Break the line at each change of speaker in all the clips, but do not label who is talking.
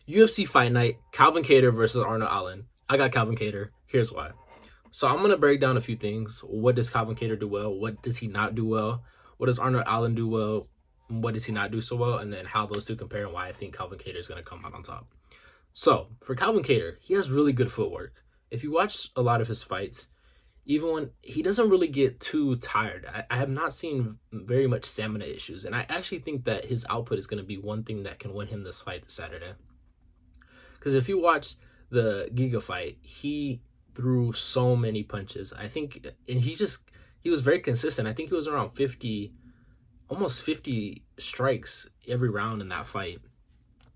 UFC Fight Night, Calvin Kattar versus Arnold Allen. I got Calvin Kattar. Here's why. So I'm gonna break down a few things. What does Calvin Kattar do well? What does he not do well? What does Arnold Allen do well? What does he not do so well? And then how those two compare and why I think Calvin Kattar is gonna come out on top. So for Calvin Kattar, he has really good footwork. If you watch a lot of his fights, even when he doesn't really get too tired, I have not seen very much stamina issues, and I actually think that his output is going to be one thing that can win him this fight this Saturday. Because if you watch the Giga fight, he threw so many punches. I think, and he was very consistent. I think he was around 50, almost 50 strikes every round in that fight.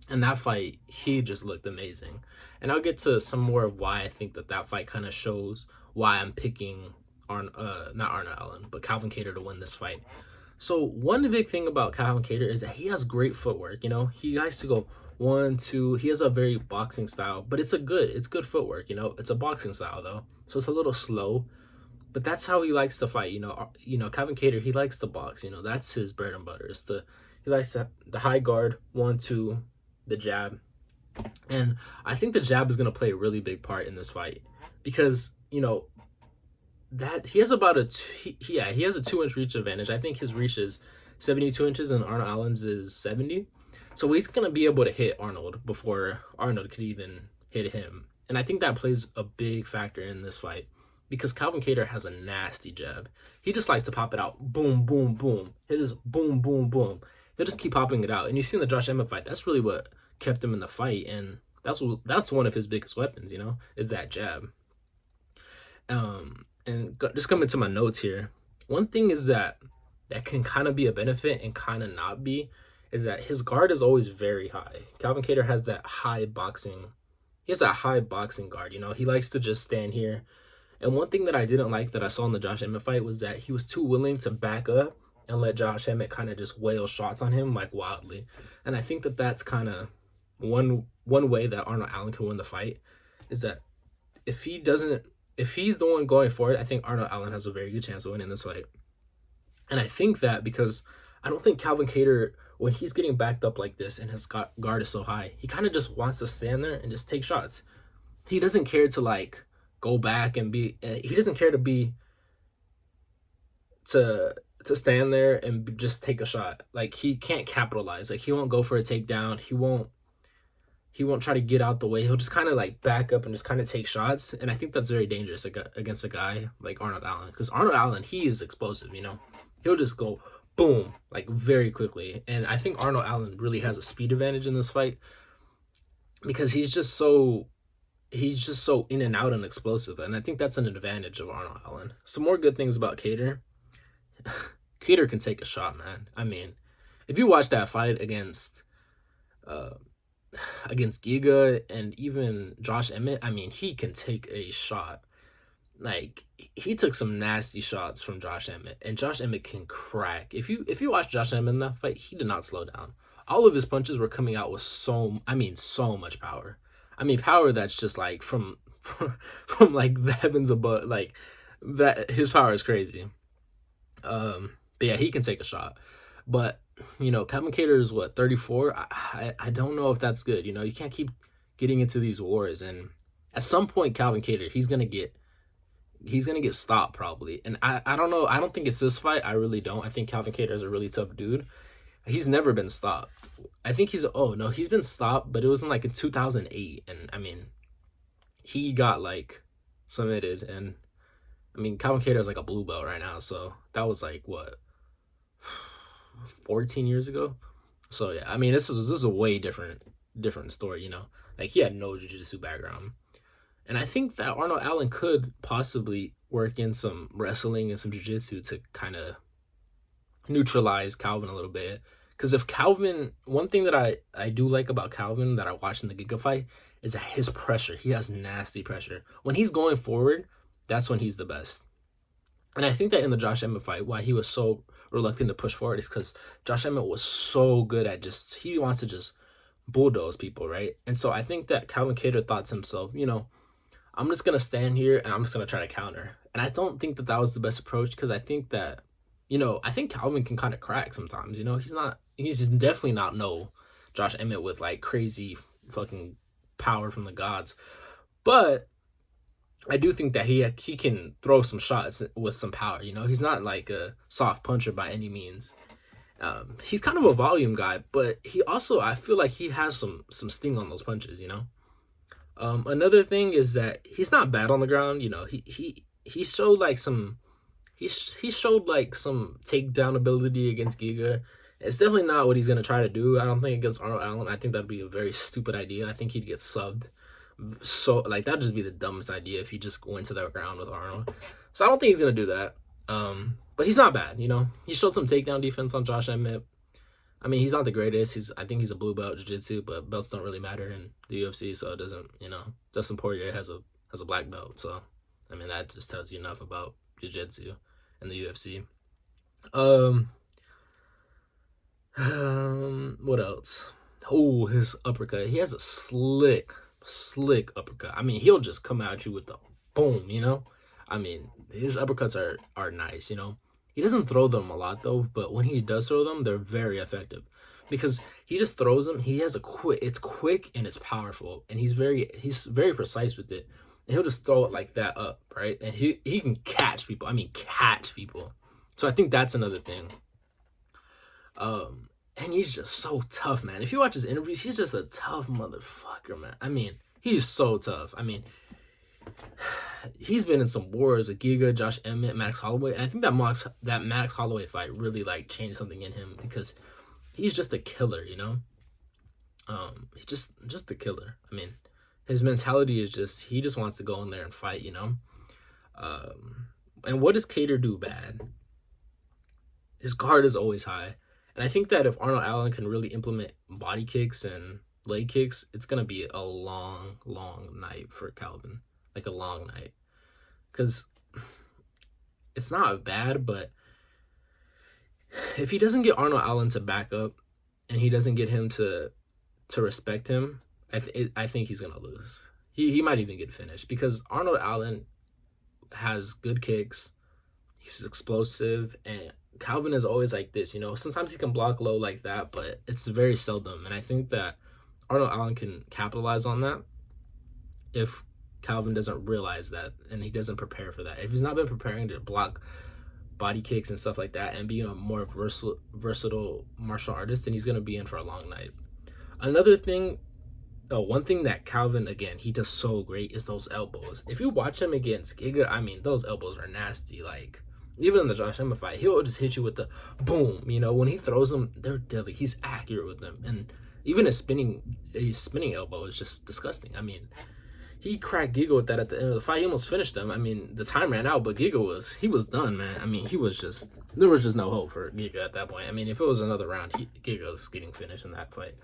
And that fight, he just looked amazing. And I'll get to some more of why I think that fight kind of shows why I'm picking not Arnold Allen, but Calvin Kattar to win this fight. So one big thing about Calvin Kattar is that he has great footwork. You know, he likes to go one, two. He has a very boxing style, but it's good footwork. You know, it's a boxing style though, so it's a little slow. But that's how he likes to fight. Calvin Kattar, he likes to box. You know, that's his bread and butter. He likes the high guard, one, two, the jab, and I think the jab is going to play a really big part in this fight because that he has about he has a 2 inch reach advantage. I think his reach is 72 inches and Arnold Allen's is 70. So he's going to be able to hit Arnold before Arnold could even hit him. And I think that plays a big factor in this fight because Calvin Kattar has a nasty jab. He just likes to pop it out. Boom, boom, boom. It is boom, boom, boom. He'll just keep popping it out. And you see in the Josh Emmett fight, that's really what kept him in the fight. And that's one of his biggest weapons, is that jab. Just coming to my notes here, one thing is that can kind of be a benefit and kind of not be is that his guard is always very high. Calvin Kattar has that high boxing. He has that high boxing guard. He likes to just stand here. And one thing that I didn't like that I saw in the Josh Emmett fight was that he was too willing to back up and let Josh Emmett kind of just wail shots on him like wildly. And I think that that's kind of one way that Arnold Allen can win the fight is that if he's the one going for it, I think Arnold Allen has a very good chance of winning this fight. And I think that because I don't think Calvin Kattar, when he's getting backed up like this and his guard is so high, he kind of just wants to stand there and just take shots. He doesn't care to go back and he doesn't care to stand there and just take a shot. Like, he can't capitalize. Like, he won't go for a takedown. He won't try to get out the way. He'll just kind of back up and just kind of take shots. And I think that's very dangerous against a guy like Arnold Allen. Because Arnold Allen, he is explosive, He'll just go boom, very quickly. And I think Arnold Allen really has a speed advantage in this fight because he's just so in and out and explosive. And I think that's an advantage of Arnold Allen. Some more good things about Kattar. Kattar can take a shot, man. I mean, if you watch that fight against Giga and even Josh Emmett, I mean, he can take a shot. He took some nasty shots from Josh Emmett, and Josh Emmett can crack. If you watch Josh Emmett in that fight, he did not slow down. All of his punches were coming out with so much power. I mean, power that's just from the heavens above. That his power is crazy. But yeah, he can take a shot. But Calvin Kattar is 34. I don't know if that's good. You can't keep getting into these wars, and at some point, Calvin Kattar, he's gonna get stopped probably. And I don't know. I don't think it's this fight. I really don't. I think Calvin Kattar is a really tough dude. He's never been stopped. I think he's been stopped, but it was in 2008, and I mean, he got submitted, and I mean, Calvin Kattar is a blue belt right now, so that was 14 years ago. So yeah, I mean, this is a way different story, he had no jiu-jitsu background. And I think that Arnold Allen could possibly work in some wrestling and some jiu-jitsu to kind of neutralize Calvin a little bit. Because if Calvin, one thing that I do like about Calvin that I watched in the Giga fight is that his pressure. He has nasty pressure. When he's going forward, that's when he's the best. And I think that in the Josh Emmett fight, why he was so reluctant to push forward is because Josh Emmett was so good at he wants to just bulldoze people, right? And so I think that Calvin Kattar thought to himself, I'm just going to stand here and I'm just going to try to counter. And I don't think that was the best approach because I think that, I think Calvin can kind of crack sometimes, he's definitely not no Josh Emmett with crazy fucking power from the gods. But I do think that he can throw some shots with some power. You know, he's not like a soft puncher by any means. He's kind of a volume guy, but he also, I feel like he has some sting on those punches. You know. Another thing is that he's not bad on the ground. You know, he showed like some he showed like some takedown ability against Giga. It's definitely not what he's gonna try to do. I don't think against Arnold Allen. I think that'd be a very stupid idea. I think he'd get subbed. So like that'd just be the dumbest idea if he just went to the ground with Arnold. So I don't think he's gonna do that. But he's not bad. You know, he showed some takedown defense on Josh Emmett. I mean, he's not the greatest. I think he's a blue belt jiu-jitsu, but belts don't really matter in the UFC, so it doesn't. You know, Dustin Poirier has a black belt, so I mean that just tells you enough about jiu-jitsu and the UFC. What else? Oh, his uppercut. He has a slick uppercut. I mean, he'll just come at you with the boom. You know, I mean, his uppercuts are nice. You know. He doesn't throw them a lot though, but when he does throw them, they're very effective because he just throws them. He has it's quick and it's powerful, and he's very precise with it. And he'll just throw it like that up, right? And he can catch people. I mean, catch people. So I think that's another thing. And he's just so tough, man. If you watch his interviews, he's just a tough motherfucker, man. I mean, he's so tough. I mean, he's been in some wars with Giga, Josh Emmett, Max Holloway, and I think that Max Holloway fight really like changed something in him because he's just a killer, you know. He's just a killer. I mean, his mentality is just he just wants to go in there and fight, you know. And what does Kattar do bad? His guard is always high, and I think that if Arnold Allen can really implement body kicks and leg kicks, it's gonna be a long night for Calvin. Like a long night, because it's not bad, but if he doesn't get Arnold Allen to back up and he doesn't get him to respect him, I think he's gonna lose. He might even get finished because Arnold Allen has good kicks, he's explosive, and Calvin is always like this, you know. Sometimes he can block low like that, but it's very seldom, and I think that Arnold Allen can capitalize on that if Calvin doesn't realize that and he doesn't prepare for that. If he's not been preparing to block body kicks and stuff like that and be a more versatile martial artist, then he's going to be in for a long night. Another thing, one thing that Calvin, again, he does so great is those elbows. If you watch him against Giga, I mean, those elbows are nasty. Like, even in the Josh Emmett fight, he'll just hit you with the boom. You know, when he throws them, they're deadly. He's accurate with them. And even his spinning elbow is just disgusting. I mean, he cracked Giga with that at the end of the fight. He almost finished him. I mean, the time ran out, but Giga was done, man. I mean, there was just no hope for Giga at that point. I mean, if it was another round, Giga was getting finished in that fight.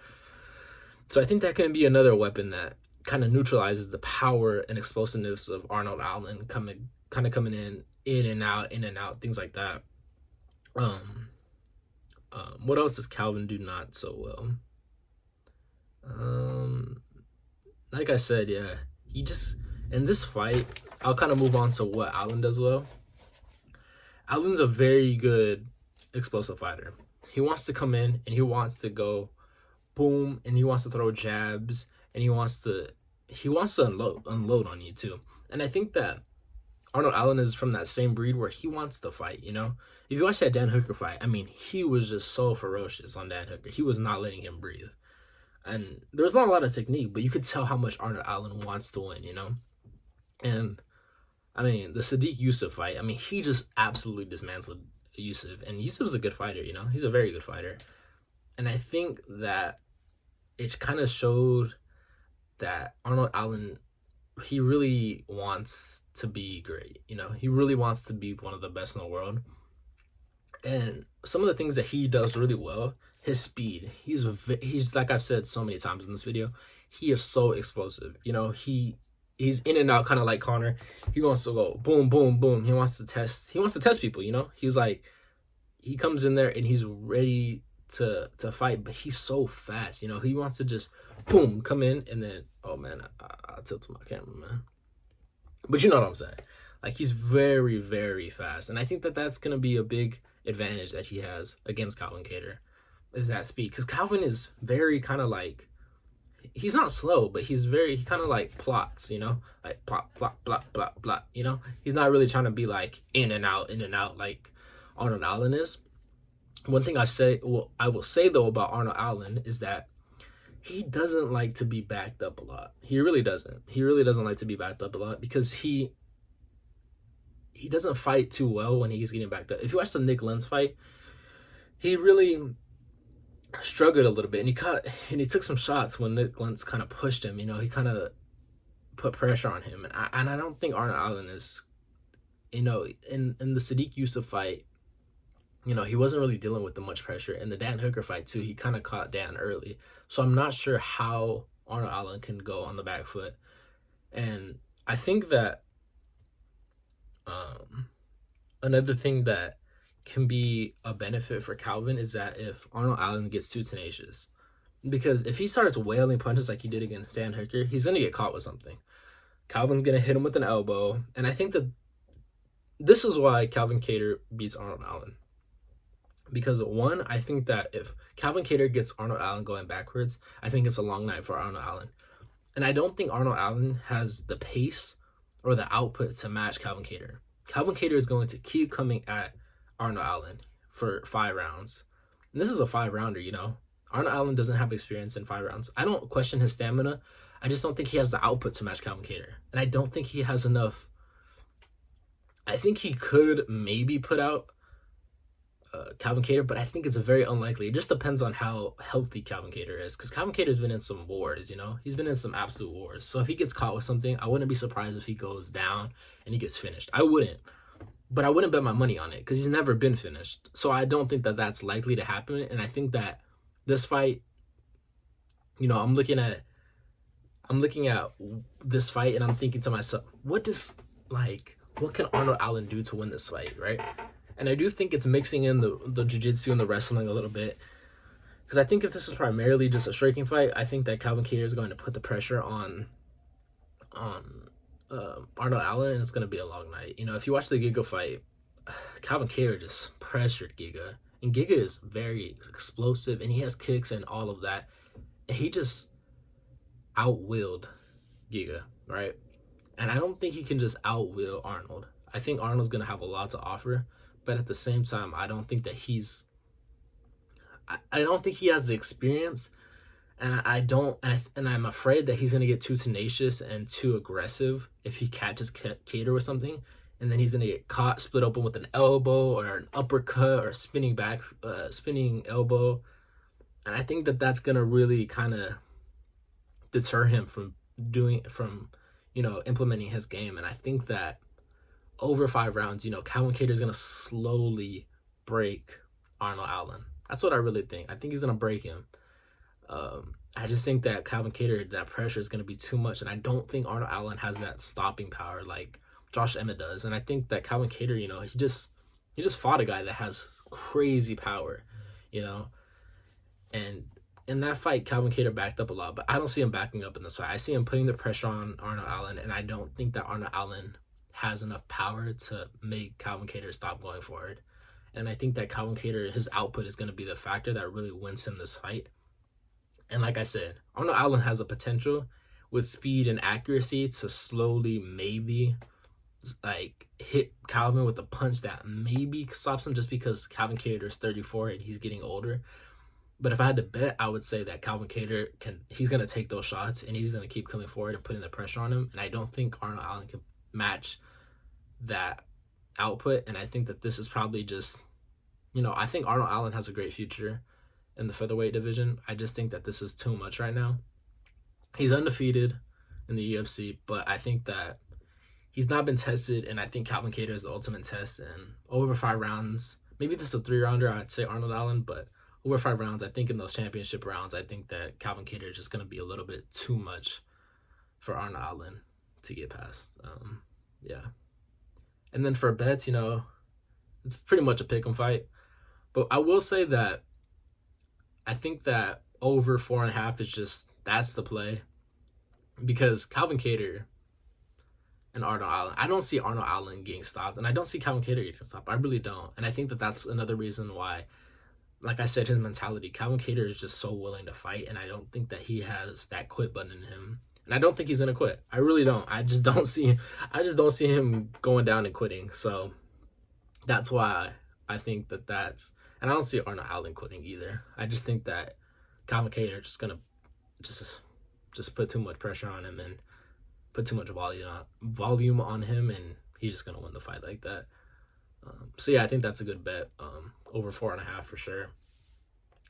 So I think that can be another weapon that kind of neutralizes the power and explosiveness of Arnold Allen coming in and out, things like that. What else does Calvin do not so well? Like I said, yeah. He just, in this fight, I'll kind of move on to what Allen does well. Allen's a very good explosive fighter. He wants to come in and he wants to go boom, and he wants to throw jabs, and he wants to unload on you too. And I think that Arnold Allen is from that same breed where he wants to fight, you know? If you watch that Dan Hooker fight, I mean, he was just so ferocious on Dan Hooker. He was not letting him breathe. And there was not a lot of technique, but you could tell how much Arnold Allen wants to win, you know? And, I mean, the Sadiq Yusuf fight, I mean, he just absolutely dismantled Yusuf. And Yusuf's a good fighter, you know? He's a very good fighter. And I think that it kind of showed that Arnold Allen, he really wants to be great, you know? He really wants to be one of the best in the world. And some of the things that he does really well, his speed, he's like I've said so many times in this video, he is so explosive. You know, he's in and out, kind of like Connor. He wants to go boom, boom, boom. He wants to test people, you know? He's like, he comes in there and he's ready to fight, but he's so fast, you know? He wants to just boom, come in, and then, oh man, I tilted my camera, man. But you know what I'm saying. Like, he's very, very fast. And I think that that's going to be a big advantage that he has against Calvin Kattar, is that speed. Because Calvin is very kind of like, he's not slow, but he kind of like plots, you know, like plot, plot, plot, plot, plot, you know. He's not really trying to be like in and out like Arnold Allen is. One thing I will say though about Arnold Allen is that he doesn't like to be backed up a lot. He really doesn't. He really doesn't like to be backed up a lot because he doesn't fight too well when he's getting backed up. If you watch the Nick Lenz fight, he really struggled a little bit, and he took some shots when Nick Lentz kind of pushed him. You know, he kind of put pressure on him, and I don't think Arnold Allen is, you know, in the Sadiq Yusuf fight, you know, he wasn't really dealing with the much pressure. In the Dan Hooker fight too, he kind of caught Dan early, so I'm not sure how Arnold Allen can go on the back foot, and I think that um, another thing that can be a benefit for Calvin is that if Arnold Allen gets too tenacious, because if he starts wailing punches like he did against Dan Hooker, he's gonna get caught with something. Calvin's gonna hit him with an elbow, and I think that this is why Calvin Kattar beats Arnold Allen. Because one, I think that if Calvin Kattar gets Arnold Allen going backwards, I think it's a long night for Arnold Allen. And I don't think Arnold Allen has the pace or the output to match Calvin Kattar. Calvin Kattar is going to keep coming at Arnold Allen for 5 rounds. And this is a 5 rounder, you know. Arnold Allen doesn't have experience in 5 rounds. I don't question his stamina. I just don't think he has the output to match Calvin Kattar. And I don't think he has enough. I think he could maybe put out Calvin Kattar, but I think it's very unlikely. It just depends on how healthy Calvin Kattar is, because Calvin Kattar's been in some wars, you know? He's been in some absolute wars. So if he gets caught with something, I wouldn't be surprised if he goes down and he gets finished. I wouldn't. But I wouldn't bet my money on it because he's never been finished. So I don't think that that's likely to happen. And I think that this fight, you know, I'm looking at this fight and I'm thinking to myself, what can Arnold Allen do to win this fight, right? And I do think it's mixing in the jiu-jitsu and the wrestling a little bit. Because I think if this is primarily just a striking fight, I think that Calvin Kattar is going to put the pressure on Arnold Allen, and it's going to be a long night. You know, if you watch the Giga fight, Calvin Kattar just pressured Giga. And Giga is very explosive, and he has kicks and all of that. And he just outwilled Giga, right? And I don't think he can just outwill Arnold. I think Arnold's going to have a lot to offer. But at the same time, I don't think that I don't think he has the experience, and I'm afraid that he's gonna get too tenacious and too aggressive if he catches Kattar with something, and then he's gonna get caught split open with an elbow or an uppercut or spinning elbow, and I think that that's gonna really kind of deter him from implementing his game, and I think that over 5 rounds, you know, Calvin Kattar is going to slowly break Arnold Allen. That's what I really think. I think he's going to break him. I just think that Calvin Kattar, that pressure is going to be too much. And I don't think Arnold Allen has that stopping power like Josh Emmett does. And I think that Calvin Kattar, you know, he just fought a guy that has crazy power, you know. And in that fight, Calvin Kattar backed up a lot. But I don't see him backing up in this fight. I see him putting the pressure on Arnold Allen. And I don't think that Arnold Allen has enough power to make Calvin Kattar stop going forward. And I think that Calvin Kattar, his output is going to be the factor that really wins him this fight. And like I said, Arnold Allen has the potential with speed and accuracy to slowly maybe like hit Calvin with a punch that maybe stops him, just because Calvin Kattar is 34 and he's getting older. But if I had to bet, I would say that Calvin Kattar he's going to take those shots and he's going to keep coming forward and putting the pressure on him. And I don't think Arnold Allen can match that output, and I think that this is probably just, you know, I think Arnold Allen has a great future in the featherweight division. I just think that this is too much right now. He's undefeated in the UFC, but I think that he's not been tested, and I think Calvin Kattar is the ultimate test. And over 5 rounds, maybe this is a 3 rounder, I'd say Arnold Allen, but over 5 rounds, I think in those championship rounds, I think that Calvin Kattar is just going to be a little bit too much for Arnold Allen to get past. Yeah. And then for bets, you know, it's pretty much a pick'em fight. But I will say that I think that over 4.5 that's the play. Because Calvin Kattar and Arnold Allen, I don't see Arnold Allen getting stopped, and I don't see Calvin Kattar getting stopped. I really don't. And I think that that's another reason why like I said, his mentality. Calvin Kattar is just so willing to fight, and I don't think that he has that quit button in him. And I don't think he's gonna quit. I really don't. I just don't see him going down and quitting. So that's why I think that that's. And I don't see Arnold Allen quitting either. I just think that Calvin Kattar just gonna just just put too much pressure on him and put too much volume on him, and he's just gonna win the fight like that. So yeah, I think that's a good bet. Over 4.5 for sure.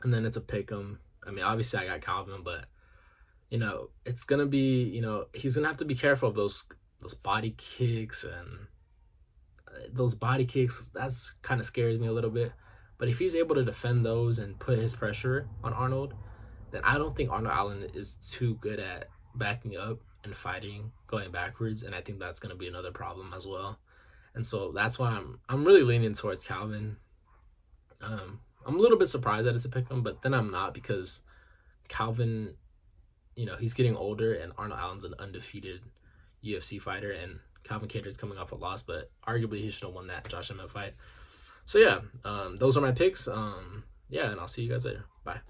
And then it's a pick 'em. I mean, obviously I got Calvin, but it's gonna be he's gonna have to be careful of those body kicks and those body kicks. That's kind of scares me a little bit. But if he's able to defend those and put his pressure on Arnold, then I don't think Arnold Allen is too good at backing up and fighting going backwards, and I think that's gonna be another problem as well. And so that's why I'm really leaning towards Calvin. I'm a little bit surprised that it's a pick 'em, but then I'm not because Calvin, he's getting older, and Arnold Allen's an undefeated UFC fighter, and Calvin Kattar's coming off a loss, but arguably he should have won that Josh Emmett fight. So yeah, those are my picks. Yeah, and I'll see you guys later. Bye.